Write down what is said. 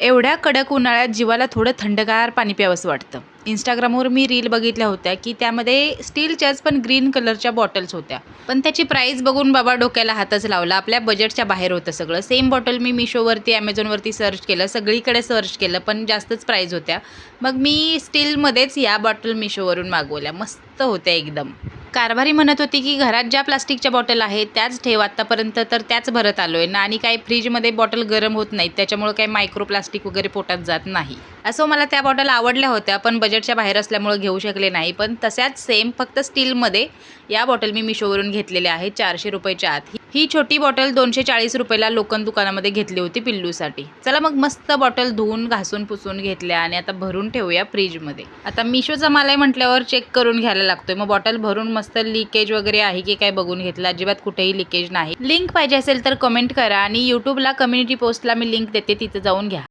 एवढ्या कडक उन्हाळ्यात जीवाला थोडं थंडगार पाणी प्यावंसं वाटतं. Instagramवर मी रील बघितल्या होत्या की त्यामध्ये स्टीलच्याच पण ग्रीन कलरच्या बॉटल्स होत्या. पण त्याची प्राईस बघून बाबा डोक्याला हातच लावला. आपल्या बजेटच्या बाहेर होतं सगळं. सेम बॉटल मी Mishoवरती, Amazonवरती सर्च केलं, सगळीकडे सर्च केलं, पण जास्तच प्राईस होत्या. मग मी स्टीलमध्येच या बॉटल Mishoवरून मागवल्या. मस्त होत्या एकदम. कारभारी म्हणत होती की घरात ज्या प्लास्टिकच्या बॉटल आहेत त्याच ठेव, आत्तापर्यंत तर त्याच भरत आलोय ना, आणि काही फ्रीजमध्ये बॉटल गरम होत नाहीत, त्याच्यामुळे काही मायक्रो प्लास्टिक वगैरे पोटात जात नाही. असं मला त्या बॉटल आवडल्या होत्या, पण बजेटच्या बाहेर असल्यामुळे घेऊ शकले नाही. पण तशाच सेम फक्त स्टीलमध्ये या बॉटल मी Mishoवरून घेतलेल्या आहेत 400 रुपयाच्या आत. ही छोटी बॉटल 240 रुपयाला लोकन दुकानामध्ये घेतली होती पिल्लूसाठी. चला मग मस्त बॉटल धुवून घासून पुसून घेतल्या आणि आता भरून ठेवूया फ्रीजमध्ये. आता Mishoचा माल आहे म्हटल्यावर चेक करून घ्यायला लागतोय. मग बॉटल भरून मस्त लीकेज वगैरे आहे की काय बघून घेतलं. अजिबात कुठेही लीकेज नाही. लिंक पाहिजे असेल तर कमेंट करा आणि यूट्यूबला कम्युनिटी पोस्टला मी लिंक देते, तिथे जाऊन घ्या.